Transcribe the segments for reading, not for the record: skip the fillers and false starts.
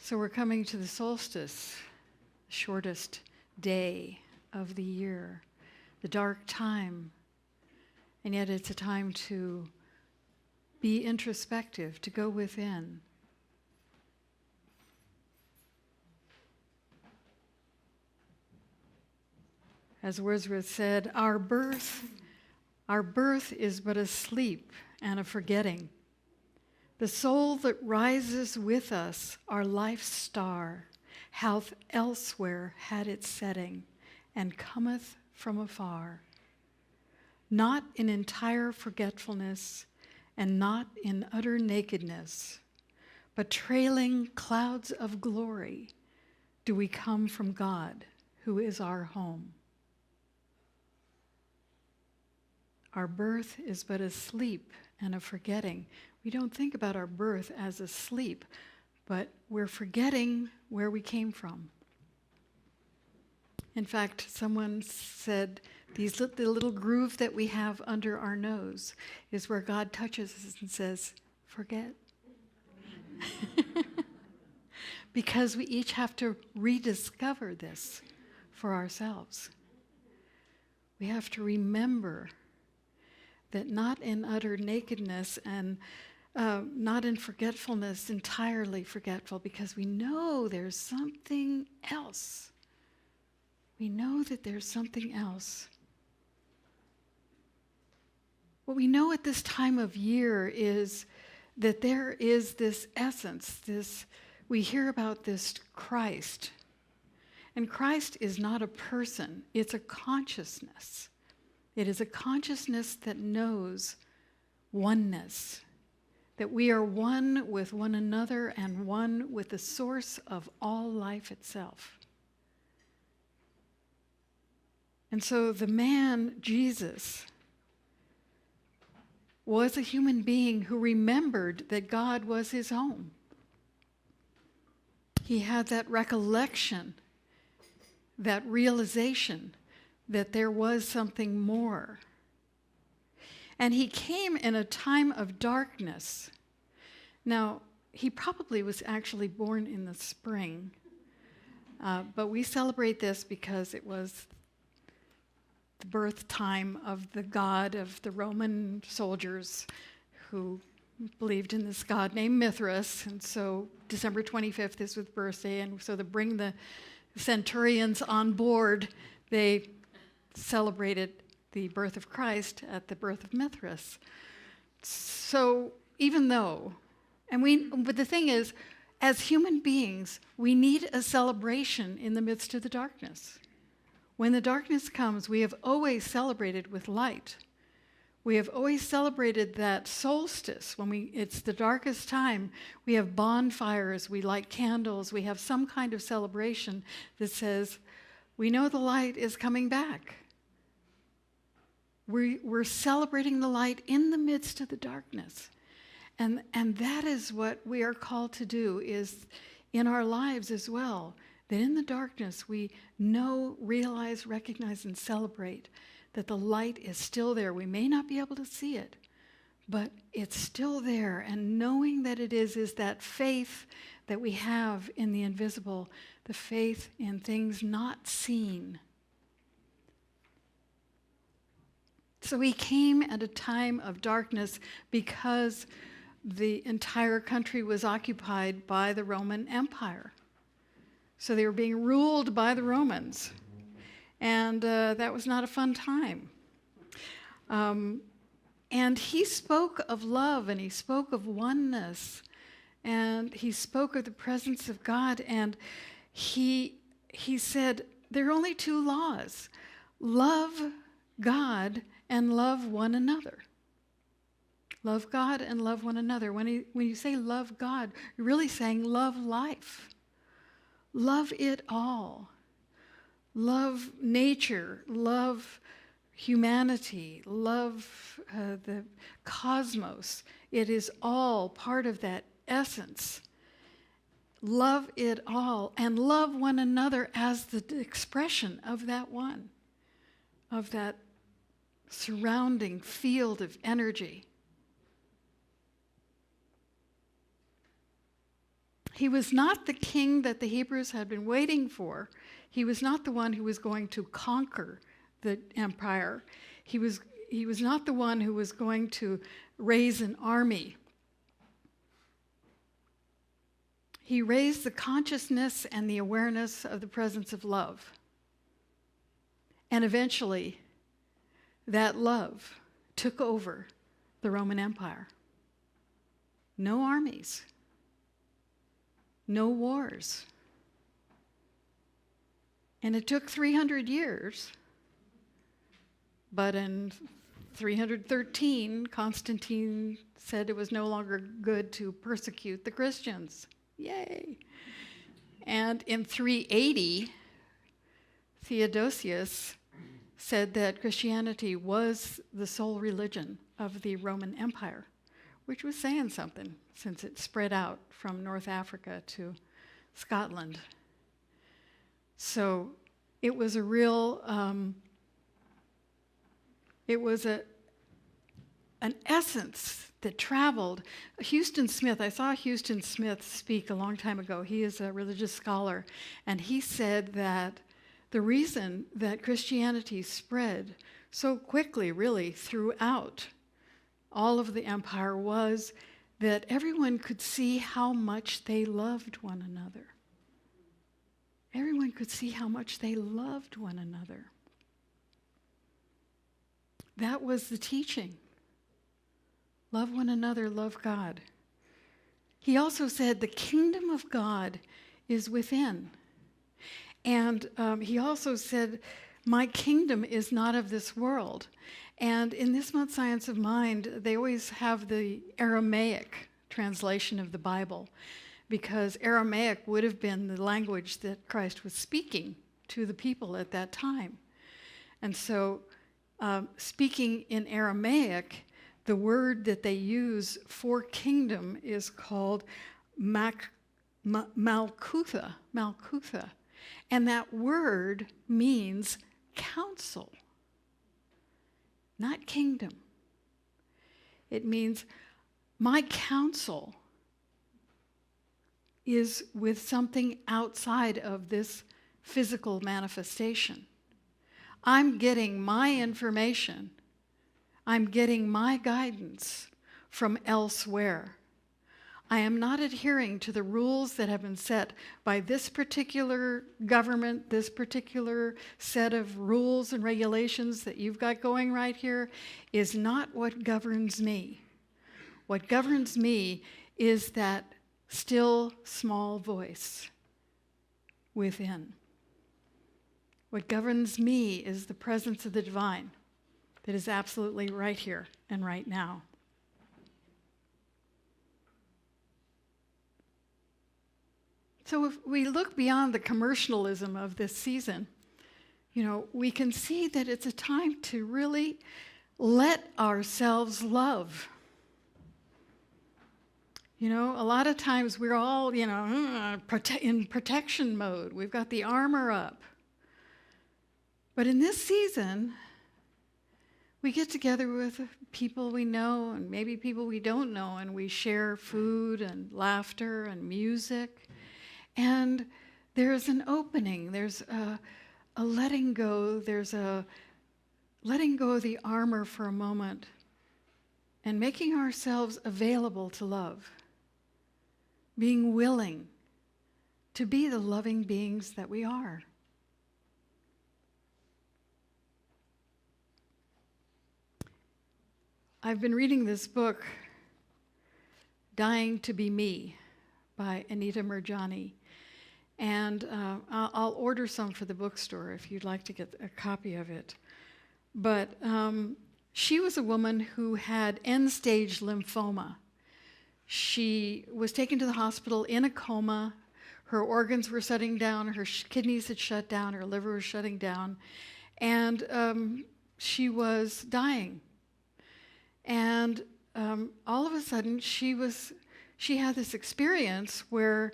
So we're coming to the solstice, the shortest day of the year, the dark time. And yet it's a time to be introspective, to go within. As Wordsworth said, our birth is but a sleep and a forgetting. The soul that rises with us, our life's star, hath elsewhere had its setting, and cometh from afar. Not in entire forgetfulness, and not in utter nakedness, but trailing clouds of glory, do we come from God, who is our home. Our birth is but a sleep and a forgetting. We don't think about our birth as a sleep, but we're forgetting where we came from. In fact, someone said the little groove that we have under our nose is where God touches us and says, forget. Because we each have to rediscover this for ourselves. We have to remember that not in utter nakedness and not in forgetfulness, entirely forgetful, because we know there's something else. We know that there's something else. What we know at this time of year is that there is this essence, we hear about this Christ. And Christ is not a person, it's a consciousness. It is a consciousness that knows oneness, that we are one with one another and one with the source of all life itself. And so the man, Jesus, was a human being who remembered that God was his home. He had that recollection, that realization that there was something more. And he came in a time of darkness. Now, he probably was actually born in the spring, but we celebrate this because it was the birth time of the god of the Roman soldiers who believed in this god named Mithras, and so December 25th is his birthday, and so to bring the centurions on board, they celebrated the birth of Christ at the birth of Mithras. So even though, but the thing is, as human beings, we need a celebration in the midst of the darkness. When the darkness comes, we have always celebrated with light. We have always celebrated that solstice. It's the darkest time, we have bonfires, we light candles, we have some kind of celebration that says, we know the light is coming back. We're celebrating the light in the midst of the darkness. And that is what we are called to do, is in our lives as well, that in the darkness we know, realize, recognize, and celebrate that the light is still there. We may not be able to see it, but it's still there. And knowing that it is that faith that we have in the invisible, the faith in things not seen. So he came at a time of darkness because the entire country was occupied by the Roman Empire. So they were being ruled by the Romans. And that was not a fun time. And he spoke of love, and he spoke of oneness, and he spoke of the presence of God, and he said, there are only two laws: love God and love one another. Love God and love one another. When you say love God, you're really saying love life. Love it all. Love nature, love humanity, love the cosmos. It is all part of that essence. Love it all, and love one another as the expression of that one, of that surrounding field of energy. He was not the king that the Hebrews had been waiting for. He was not the one who was going to conquer the empire. He was not the one who was going to raise an army. He raised the consciousness and the awareness of the presence of love. And eventually, that love took over the Roman Empire. No armies, no wars. And it took 300 years, but in 313, Constantine said it was no longer good to persecute the Christians. Yay! And in 380, Theodosius said that Christianity was the sole religion of the Roman Empire, which was saying something since it spread out from North Africa to Scotland. So it was a real, an essence that traveled. Houston Smith, I saw Houston Smith speak a long time ago. He is a religious scholar, and he said that the reason that Christianity spread so quickly, really, throughout all of the empire was that everyone could see how much they loved one another. Everyone could see how much they loved one another. That was the teaching. Love one another, love God. He also said the kingdom of God is within. And he also said, my kingdom is not of this world. And in this month's Science of Mind, they always have the Aramaic translation of the Bible, because Aramaic would have been the language that Christ was speaking to the people at that time. And so speaking in Aramaic, the word that they use for kingdom is called Malkutha. And that word means counsel, not kingdom. It means my counsel is with something outside of this physical manifestation. I'm getting my information, I'm getting my guidance from elsewhere. I am not adhering to the rules that have been set by this particular government, this particular set of rules and regulations that you've got going right here is not what governs me. What governs me is that still small voice within. What governs me is the presence of the divine that is absolutely right here and right now. So if we look beyond the commercialism of this season, we can see that it's a time to really let ourselves love. A lot of times we're all, in protection mode. We've got the armor up. But in this season, we get together with people we know and maybe people we don't know, and we share food and laughter and music. And there's an opening, there's a letting go, there's a letting go of the armor for a moment and making ourselves available to love, being willing to be the loving beings that we are. I've been reading this book, Dying to Be Me, by Anita Murjani. And I'll order some for the bookstore if you'd like to get a copy of it. But she was a woman who had end-stage lymphoma. She was taken to the hospital in a coma. Her organs were shutting down. Her kidneys had shut down. Her liver was shutting down. And she was dying. And all of a sudden, she had this experience where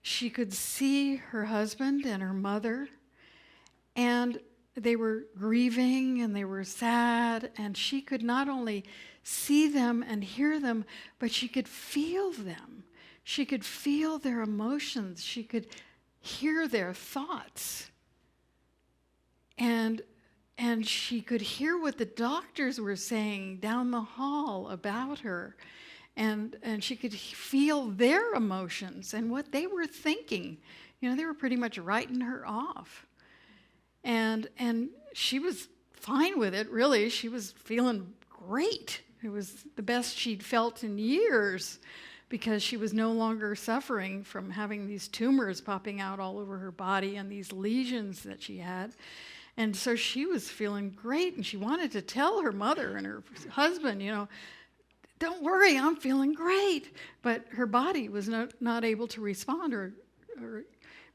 she could see her husband and her mother, and they were grieving and they were sad, and she could not only see them and hear them, but she could feel them. She could feel their emotions. She could hear their thoughts. And she could hear what the doctors were saying down the hall about her. And she could feel their emotions and what they were thinking. You know, they were pretty much writing her off. And she was fine with it, really. She was feeling great. It was the best she'd felt in years, because she was no longer suffering from having these tumors popping out all over her body and these lesions that she had. And so she was feeling great, and she wanted to tell her mother and her husband, you know, don't worry, I'm feeling great. But her body was not able to respond or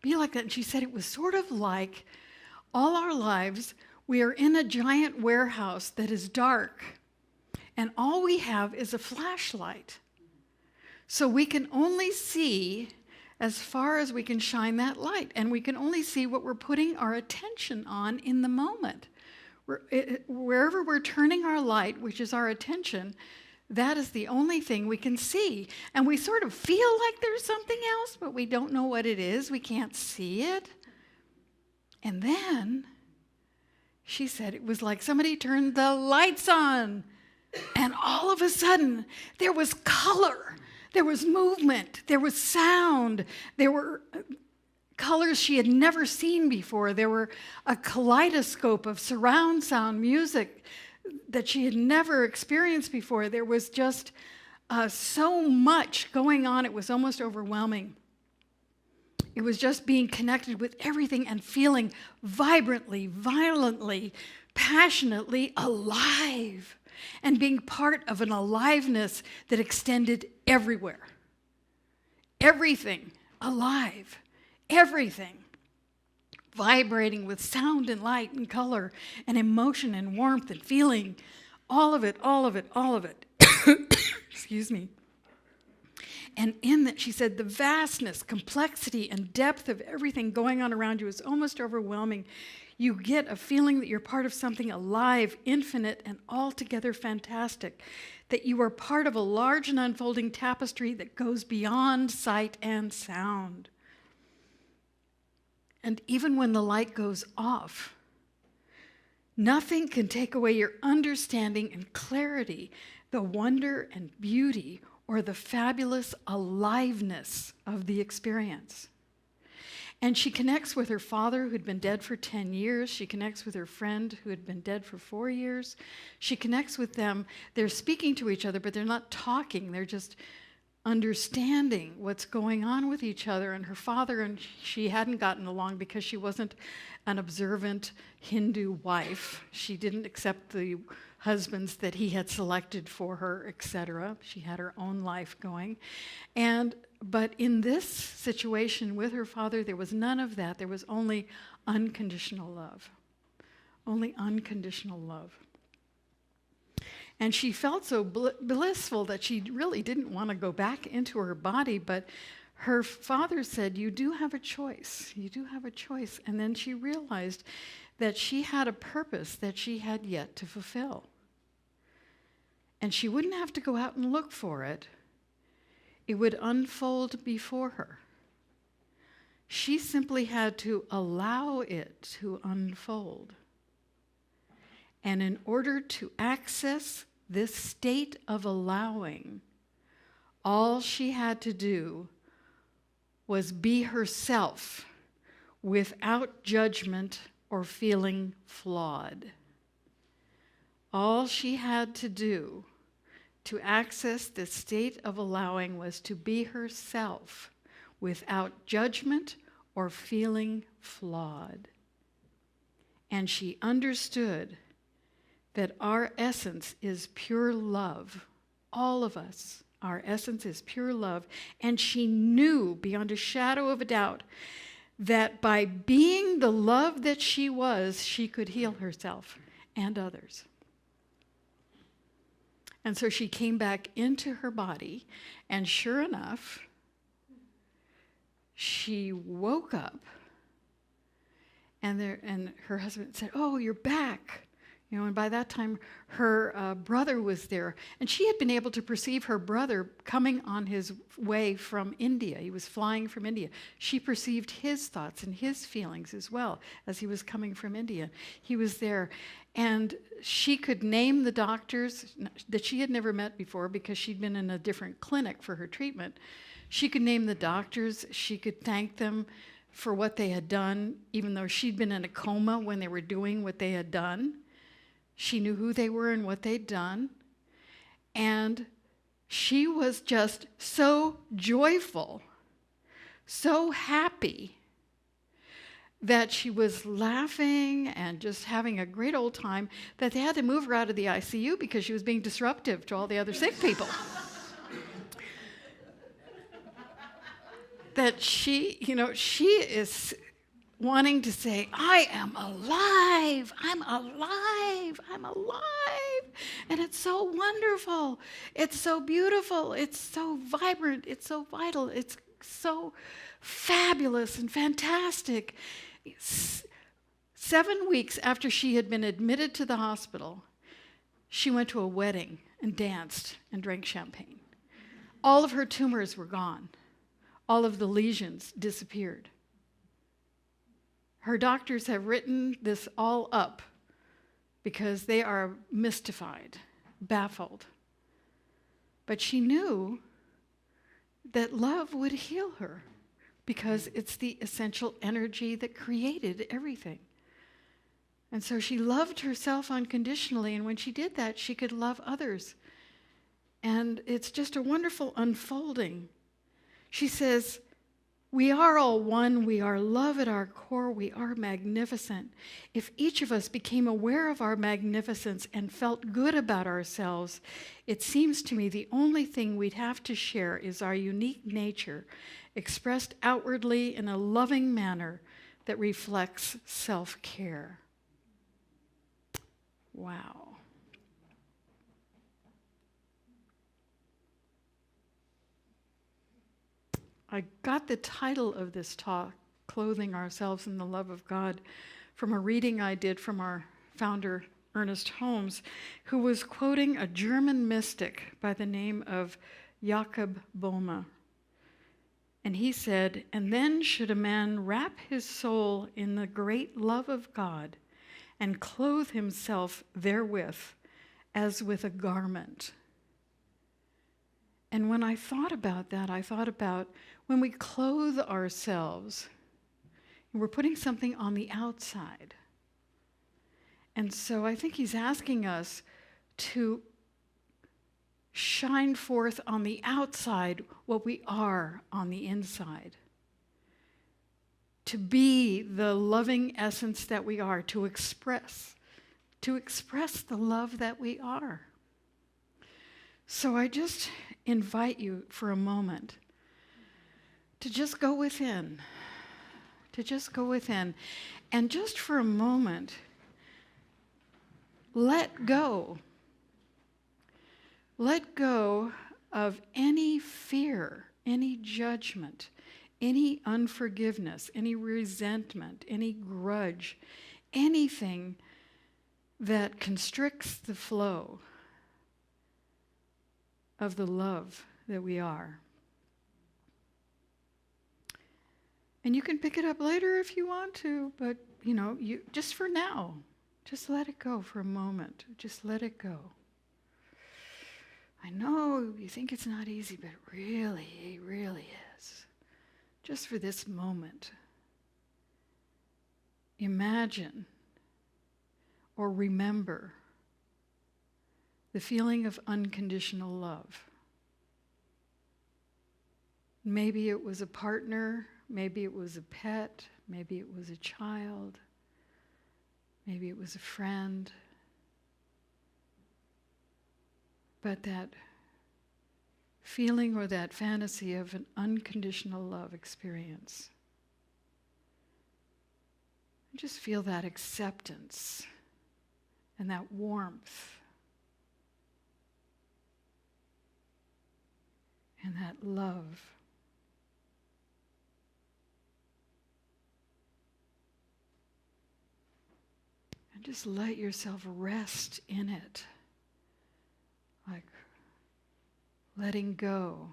be like that. And she said it was sort of like all our lives, we are in a giant warehouse that is dark, and all we have is a flashlight. So we can only see as far as we can shine that light, and we can only see what we're putting our attention on in the moment. Wherever we're turning our light, which is our attention, that is the only thing we can see. And we sort of feel like there's something else, but we don't know what it is. We can't see it. And then she said it was like somebody turned the lights on, and all of a sudden there was color. There was movement, there was sound, there were colors she had never seen before. There were a kaleidoscope of surround sound music that she had never experienced before. There was just so much going on, it was almost overwhelming. It was just being connected with everything and feeling vibrantly, violently, passionately alive, and being part of an aliveness that extended everywhere. Everything alive, everything vibrating with sound and light and color and emotion and warmth and feeling, all of it, all of it, all of it. Excuse me. And in that, she said, the vastness, complexity, and depth of everything going on around you is almost overwhelming. You get a feeling that you're part of something alive, infinite, and altogether fantastic, that you are part of a large and unfolding tapestry that goes beyond sight and sound. And even when the light goes off, nothing can take away your understanding and clarity, the wonder and beauty, or the fabulous aliveness of the experience. And she connects with her father, who had been dead for 10 years. She connects with her friend, who had been dead for 4 years. She connects with them. They're speaking to each other, but they're not talking. They're just understanding what's going on with each other. And her father and she hadn't gotten along because she wasn't an observant Hindu wife. She didn't accept the husbands that he had selected for her, etc. She had her own life going. But in this situation with her father, there was none of that. There was only unconditional love. Only unconditional love. And she felt so blissful that she really didn't want to go back into her body, but her father said, you do have a choice. You do have a choice. And then she realized that she had a purpose that she had yet to fulfill. And she wouldn't have to go out and look for it. It would unfold before her. She simply had to allow it to unfold. And in order to access this state of allowing, all she had to do was be herself without judgment or feeling flawed. All she had to do to access the state of allowing was to be herself without judgment or feeling flawed. And she understood that our essence is pure love. All of us, our essence is pure love. And she knew beyond a shadow of a doubt that by being the love that she was, she could heal herself and others. And so she came back into her body, and sure enough, she woke up, and her husband said, "Oh, you're back. And by that time, her brother was there. And she had been able to perceive her brother coming on his way from India. He was flying from India. She perceived his thoughts and his feelings as well as he was coming from India. He was there. And she could name the doctors that she had never met before because she'd been in a different clinic for her treatment. She could name the doctors. She could thank them for what they had done, even though she'd been in a coma when they were doing what they had done. She knew who they were and what they'd done. And she was just so joyful, so happy, that she was laughing and just having a great old time, that they had to move her out of the ICU because she was being disruptive to all the other sick people. That she is wanting to say, I am alive, I'm alive, I'm alive. And it's so wonderful, it's so beautiful, it's so vibrant, it's so vital, it's so fabulous and fantastic. 7 weeks after she had been admitted to the hospital, she went to a wedding and danced and drank champagne. All of her tumors were gone. All of the lesions disappeared. Her doctors have written this all up because they are mystified, baffled. But she knew that love would heal her because it's the essential energy that created everything. And so she loved herself unconditionally, and when she did that, she could love others. And it's just a wonderful unfolding. She says, we are all one, we are love at our core, we are magnificent. If each of us became aware of our magnificence and felt good about ourselves, it seems to me the only thing we'd have to share is our unique nature, expressed outwardly in a loving manner that reflects self-care. Wow. I got the title of this talk, Clothing Ourselves in the Love of God, from a reading I did from our founder, Ernest Holmes, who was quoting a German mystic by the name of Jakob Boehme. And he said, and then should a man wrap his soul in the great love of God and clothe himself therewith as with a garment. And when I thought about that, I thought about when we clothe ourselves, we're putting something on the outside. And so I think he's asking us to shine forth on the outside what we are on the inside. To be the loving essence that we are, to express the love that we are. So I just invite you for a moment to just go within, and just for a moment, let go of any fear, any judgment, any unforgiveness, any resentment, any grudge, anything that constricts the flow of the love that we are. And you can pick it up later if you want to, but you just for now, just let it go for a moment. Just let it go. I know you think it's not easy, but it really is. Just for this moment, imagine or remember the feeling of unconditional love. Maybe it was a partner, maybe it was a pet, maybe it was a child, maybe it was a friend. But that feeling or that fantasy of an unconditional love experience. Just feel that acceptance and that warmth and that love. And just let yourself rest in it. Like letting go.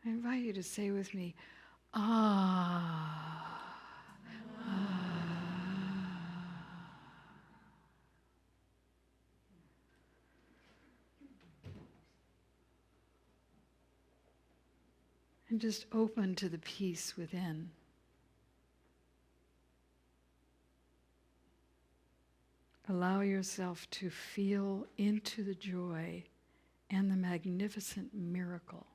I invite you to say with me, ah, ah. And just open to the peace within. Allow yourself to feel into the joy and the magnificent miracle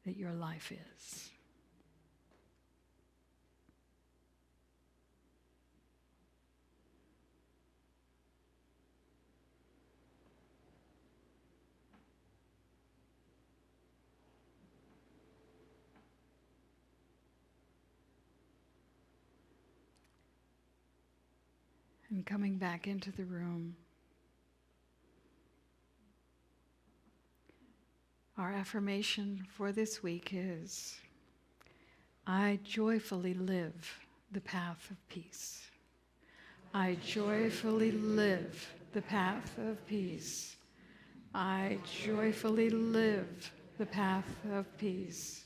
that your life is. And coming back into the room, our affirmation for this week is, I joyfully live the path of peace. I joyfully live the path of peace. I joyfully live the path of peace.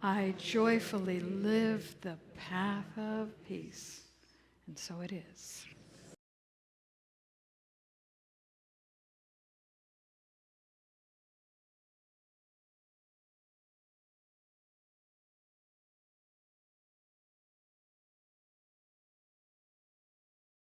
I joyfully live the path of peace. And so it is.